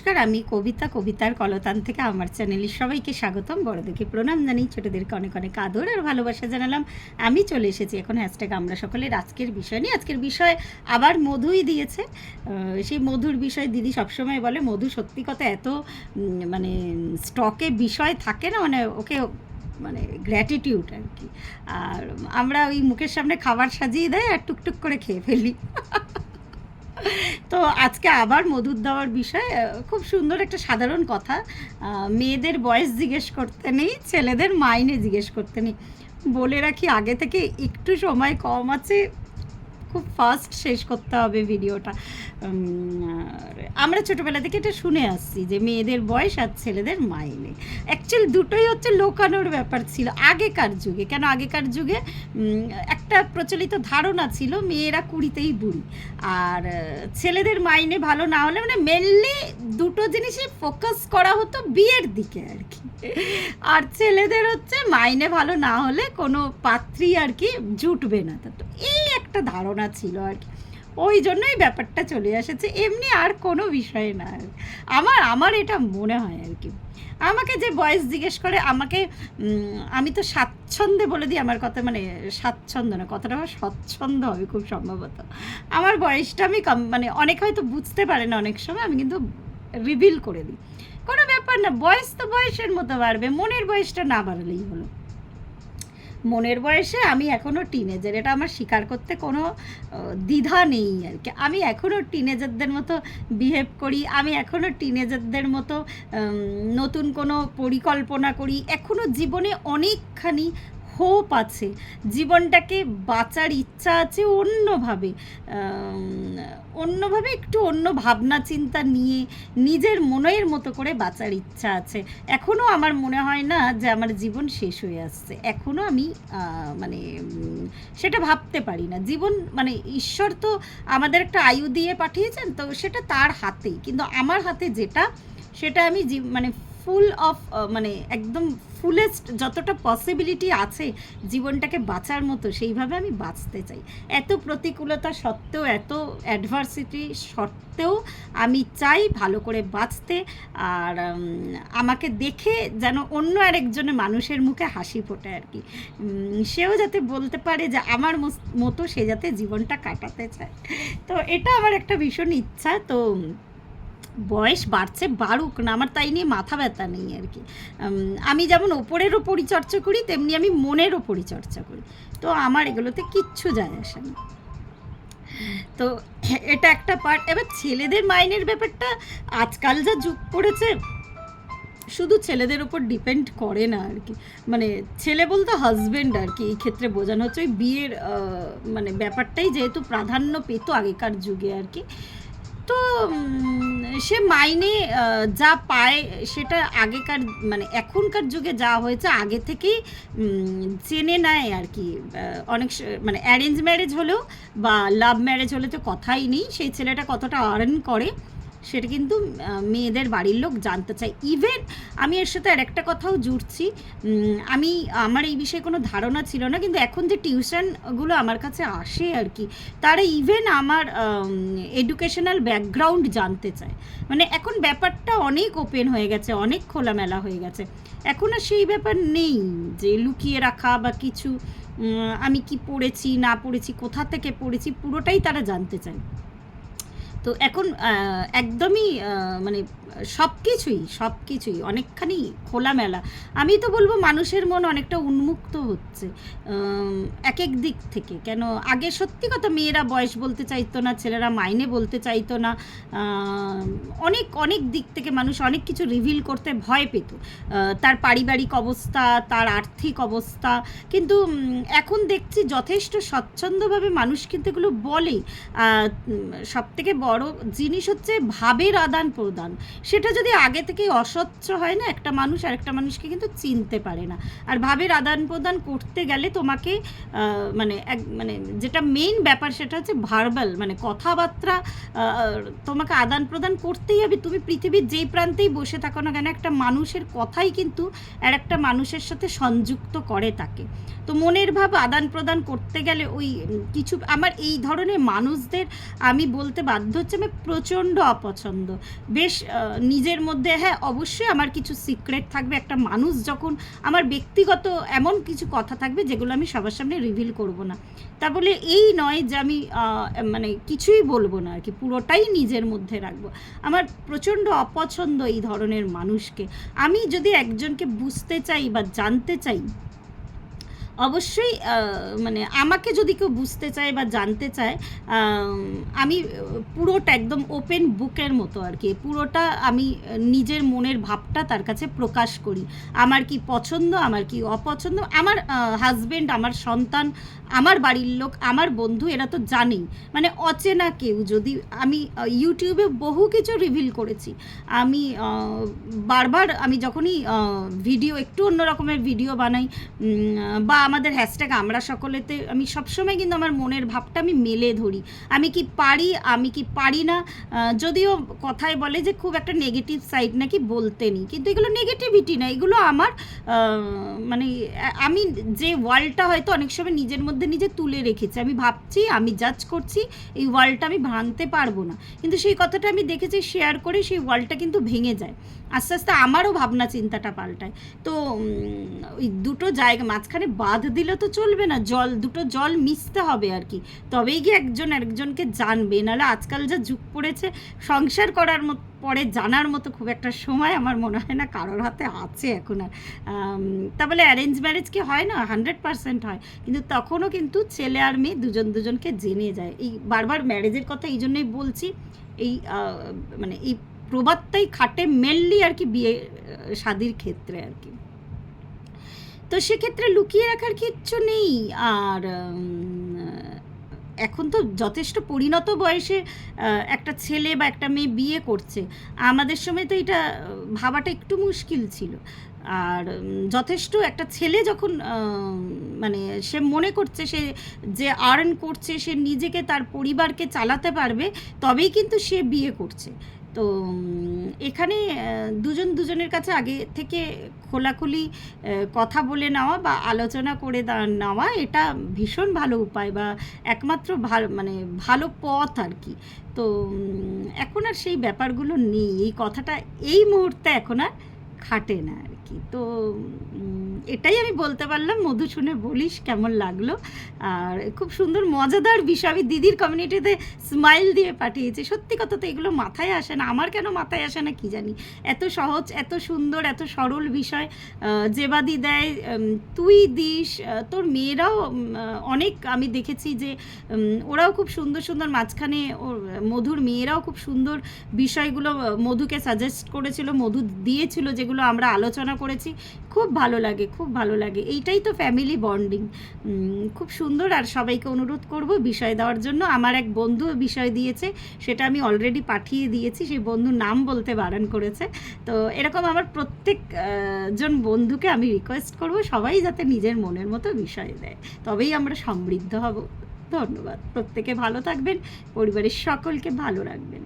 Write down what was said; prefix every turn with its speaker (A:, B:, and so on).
A: নমস্কার, আমি কবিতা, কবিতার কলতান থেকে আমার চ্যানেলে সবাইকে স্বাগতম। বড়দেরকে প্রণাম জানাই, ছোটোদেরকে অনেক অনেক আদর আর ভালোবাসা জানালাম। আমি চলে এসেছি এখন হ্যাশট্যাগ আমরা সকলের আজকের বিষয় নিয়ে। আজকের বিষয় আবার মধুই দিয়েছে। সেই মধুর বিষয় দিদি সবসময় বলে মধু সত্যি কথা এত মানে স্টকে বিষয় থাকে না, মানে ওকে মানে গ্র্যাটিটিউড আর কি। আর আমরা ওই মুখের সামনে খাবার সাজিয়ে দেয় আর টুকটুক করে খেয়ে ফেলি। তো আজকে আবার মধুর দেওয়ার বিষয় খুব সুন্দর একটা সাধারণ কথা, মেয়েদের বয়স জিজ্ঞেস করতে নেই, ছেলেদের মাইনে জিজ্ঞেস করতে নেই। বলে রাখি আগে থেকে একটু সময় কম আছে, খুব ফাস্ট শেষ করতে হবে ভিডিওটা। আমরা ছোটোবেলা থেকে এটা শুনে আসছি যে মেয়েদের বয়স আর ছেলেদের মাইনে, অ্যাকচুয়ালি দুটোই হচ্ছে লোকানোর ব্যাপার ছিল আগেকার যুগে। কেন আগেকার যুগে একটা প্রচলিত ধারণা ছিল মেয়েরা 20তেই বুড়ি, আর ছেলেদের মাইনে ভালো না হলে মানে মেনলি দুটো জিনিসই ফোকাস করা হতো বিয়ের দিকে আর কি। আর ছেলেদের হচ্ছে মাইনে ভালো না হলে কোনো পাত্রী আর কি জুটবে না। তো এই একটা ধারণা ছিল আর কি, ওই জন্যই ব্যাপারটা চলে এসেছে, এমনি আর কোনো বিষয় না। আমার এটা মনে হয় আর কি। আমাকে যে বয়স জিজ্ঞেস করে আমাকে, আমি তো স্বাচ্ছন্দ্যে বলে দিই আমার কথা, মানে স্বাচ্ছন্দ্য না, কথাটা আমার স্বচ্ছন্দ হবে খুব সম্ভবত। আমার বয়সটা আমি মানে অনেক হয়তো বুঝতে পারে না অনেক সময়, আমি কিন্তু রিভিল করে দিই, কোনো ব্যাপার না, বয়স তো বয়সের মতো বাড়বে, মনের বয়সটা না বাড়লেই হলো। মনের বয়সে আমি এখনও টিনেজার, এটা আমার স্বীকার করতে কোনো দ্বিধা নেই আর কি। আমি এখনও টিনেজারদের মতো বিহেভ করি, আমি এখনও টিনেজারদের মতো নতুন কোনো পরিকল্পনা করি, এখনও জীবনে অনেকখানি হোপ আছে, জীবনটাকে বাঁচার ইচ্ছা আছে অন্যভাবে একটু অন্য ভাবনা চিন্তা নিয়ে নিজের মনের মতো করে বাঁচার ইচ্ছা আছে। এখনও আমার মনে হয় না যে আমার জীবন শেষ হয়ে আসছে, এখনও আমি মানে সেটা ভাবতে পারি না। জীবন মানে ঈশ্বর তো আমাদের একটা আয়ু দিয়ে পাঠিয়েছেন, তো সেটা তার হাতেই, কিন্তু আমার হাতে যেটা সেটা আমি মানে ফুল অফ মানে একদম ফুলেস্ট যতটা পসিবিলিটি আছে জীবনটাকে বাঁচার মতো সেইভাবে আমি বাঁচতে চাই। এত প্রতিকূলতা সত্ত্বেও, এত অ্যাডভার্সিটি সত্ত্বেও আমি চাই ভালো করে বাঁচতে, আর আমাকে দেখে যেন অন্য আরেকজনের মানুষের মুখে হাসি ফোটে আর কি, সেও যাতে বলতে পারে যে আমার মতো সে যাতে জীবনটা কাটাতে চায়। তো এটা আমার একটা ভীষণ ইচ্ছা। তো বয়স বাড়ছে বাড়ুক না, আমার তাই নিয়ে মাথা ব্যথা নেই আর কি। আমি যেমন ওপরেরও পরিচর্যা করি তেমনি আমি মনেরও পরিচর্যা করি, তো আমার এগুলোতে কিচ্ছু যায় আসে না। তো এটা একটা পার্ট। এবার ছেলেদের মাইনের ব্যাপারটা আজকাল যা যুগ পড়েছে শুধু ছেলেদের ওপর ডিপেন্ড করে না আর কি, মানে ছেলে বলতে হাজব্যান্ড আর কি এই ক্ষেত্রে বোঝানো হচ্ছে। ওই বিয়ের মানে ব্যাপারটাই যেহেতু প্রাধান্য পেত আগেকার যুগে আর কি, তো সে মাইনে যা পায় সেটা আগেকার মানে এখনকার যুগে যা হয়েছে আগে থেকেই জেনে নেয় আর কি। অনেক মানে অ্যারেঞ্জ ম্যারেজ হলেও বা লাভ ম্যারেজ হলে তো কথাই নেই, সেই ছেলেটা কতটা আর্ন করে সেটা কিন্তু মেয়েদের বাড়ির লোক জানতে চায়। ইভেন আমি এর সাথে আর একটা কথাও জুড়ছি, আমার এই বিষয়ে কোনো ধারণা ছিল না, কিন্তু এখন যে টিউশনগুলো আমার কাছে আসে আর কি, তারা ইভেন আমার এডুকেশনাল ব্যাকগ্রাউন্ড জানতে চায়। মানে এখন ব্যাপারটা অনেক ওপেন হয়ে গেছে, অনেক খোলামেলা হয়ে গেছে, এখন আর সেই ব্যাপার নেই যে লুকিয়ে রাখা বা কিছু। আমি কি পড়েছি না পড়েছি, কোথা থেকে পড়েছি, পুরোটাই তারা জানতে চায়। তো এখন একদমই মানে সব কিছুই অনেকখানি খোলামেলা। আমি তো বলবো মানুষের মন অনেকটা উন্মুক্ত হচ্ছে এক এক দিক থেকে। কেন আগে সত্যি কথা মেয়েরা বয়স বলতে চাইতো না, ছেলেরা মাইনে বলতে চাইতো না, অনেক দিক থেকে মানুষ অনেক কিছু রিভিল করতে ভয় পেত, তার পারিবারিক অবস্থা, তার আর্থিক অবস্থা। কিন্তু এখন দেখছি যথেষ্ট স্বচ্ছন্দভাবে মানুষ কিন্তু এগুলো বলে। সবথেকে বড় জিনিস হচ্ছে ভাবের আদান প্রদান। সেটা যদি আগে থেকে অস্বচ্ছ হয় না, একটা মানুষ আর একটা মানুষকে কিন্তু চিনতে পারে না। আর ভাবের আদান প্রদান করতে গেলে তোমাকে মানে যেটা মেইন ব্যাপার সেটা হচ্ছে ভার্বাল, মানে কথাবার্তা তোমাকে আদান প্রদান করতেই হবে। তুমি পৃথিবীর যেই প্রান্তেই বসে থাকো না কেন, একটা মানুষের কথাই কিন্তু আর একটা মানুষের সাথে সংযুক্ত করে তাকে। তো মনের ভাব আদান প্রদান করতে গেলে ওই কিছু আমার এই ধরনের মানুষদের আমি বলতে বাধ্য হচ্ছে আমি প্রচণ্ড অপছন্দ। বেশ নিজের মধ্যে, হ্যাঁ অবশ্যই আমার কিছু সিক্রেট থাকবে, একটা মানুষ যখন, আমার ব্যক্তিগত এমন কিছু কথা থাকবে যেগুলো আমি সবার সামনে রিভিল করব না। তা বলে এই নয় যে আমি মানে কিছুই বলবো না আর কি, পুরোটাই নিজের মধ্যে রাখবো। আমার প্রচণ্ড অপছন্দ এই ধরনের মানুষকে। আমি যদি একজনকে বুঝতে চাই বা জানতে চাই, অবশ্যই মানে আমাকে যদি কেউ বুঝতে চায় বা জানতে চায়, আমি পুরোটা একদম ওপেন বুকের মতো আর কি, পুরোটা আমি নিজের মনের ভাবটা তার কাছে প্রকাশ করি। আমার কি পছন্দ, আমার কি অপছন্দ, আমার হাজব্যান্ড, আমার সন্তান, আমার বাড়ির লোক, আমার বন্ধু, এরা তো জানেই। মানে অচেনা কেউ যদি, আমি ইউটিউবে বহু কিছু রিভিল করেছি। আমি বারবার, আমি যখনই ভিডিও একটু অন্য রকমের ভিডিও বানাই বা আমাদের হ্যাশট্যাগ আমরা সকলেতে, আমি সবসময় কিন্তু আমার মনের ভাবটা আমি মেলে ধরি। আমি কি পারি, আমি কি পারি না। যদিও কথায় বলে যে খুব একটা নেগেটিভ সাইড নাকি বলতে নেই, কিন্তু এগুলো নেগেটিভিটি না, এগুলো আমার মানে আমি যে ওয়ার্ল্ডটা হয়তো অনেক সময় নিজের মধ্যে নিজে তুলে রেখেছি, আমি ভাবছি, আমি জাজ করছি, এই ওয়ার্ল্ডটা আমি ভাঙতে পারবো না, কিন্তু সেই কথাটা আমি দেখেছি শেয়ার করে সেই ওয়ার্ল্ডটা কিন্তু ভেঙে যায়। আস্তে আস্তে আমারও ভাবনা চিন্তাটা পাল্টায়। তো ওই দুটো জায়গা মাঝখানে বাঁধ দিলে তো চলবে না, দুটো জল মিশতে হবে আর কি, তবেই গিয়ে একজন আরেকজনকে জানবে। নাহলে আজকাল যা যুগ পড়েছে, সংসার করার পরে জানার মতো খুব একটা সময় আমার মনে হয় না কারোর হাতে আছে এখন আর। তা বলে অ্যারেঞ্জ ম্যারেজ কি হয় না? 100% হয়, কিন্তু তখনও কিন্তু ছেলে আর মেয়ে দুজনকে জেনে যায়। এই বারবার ম্যারেজের কথা এই জন্যই বলছি, এই মানে এই প্রবাদটাই খাটে মেনলি আর কি বিয়ে শাদির ক্ষেত্রে আর কি। তো সেক্ষেত্রে লুকিয়ে রাখার কিচ্ছু নেই। আর এখন তো যথেষ্ট পরিণত বয়সে একটা ছেলে বা একটা মেয়ে বিয়ে করছে, আমাদের সময় তো এটা ভাবাটা একটু মুশকিল ছিল। আর যথেষ্ট একটা ছেলে যখন মানে সে মনে করছে সে যে আর্ন করছে, সে নিজেকে তার পরিবারকে চালাতে পারবে, তবেই কিন্তু সে বিয়ে করছে। তো এখানে দুজনের কাছে আগে থেকে খোলাখুলি কথা বলে নেওয়া বা আলোচনা করে নেওয়া, এটা ভীষণ ভালো উপায় বা একমাত্র ভালো, মানে ভালো পথ আর কি। তো এখন আর সেই ব্যাপারগুলো নেই, এই কথাটা এই মুহূর্তে এখন আর খাটে না আর কি। তো এটাই আমি বলতে পারলাম। মধু, শুনে বলিস কেমন লাগলো। আর খুব সুন্দর মজাদার বিষয়, আমি দিদির কমিউনিটিতে স্মাইল দিয়ে পাঠিয়েছি। সত্যি কথা তো এগুলো মাথায় আসে না, আমার কেন মাথায় আসে না কি জানি। এত সহজ, এত সুন্দর, এত সরল বিষয় জেবাদি দেয়, তুই দিস, তোর মেয়েরাও অনেক আমি দেখেছি যে ওরাও খুব সুন্দর সুন্দর, মাঝখানে মধুর মেয়েরাও খুব সুন্দর বিষয়গুলো মধুকে সাজেস্ট করেছিল, মধু দিয়েছিল, যেগুলো আমরা আলোচনা করেছি। খুব ভালো লাগে, খুব ভালো লাগে। এইটাই তো ফ্যামিলি বন্ডিং, খুব সুন্দর। আর সবাইকে অনুরোধ করব বিষয় দেওয়ার জন্য। আমার এক বন্ধু বিষয় দিয়েছে, সেটা আমি অলরেডি পাঠিয়ে দিয়েছি, সেই বন্ধুর নাম বলতে বারণ করেছে। তো এরকম আমার প্রত্যেক জন বন্ধুকে আমি রিকোয়েস্ট করব সবাই যাতে নিজের মনের মতো বিষয় দেয়, তবেই আমরা সমৃদ্ধ হব। ধন্যবাদ। প্রত্যেকে ভালো থাকবেন, পরিবারের সকলকে ভালো রাখবেন।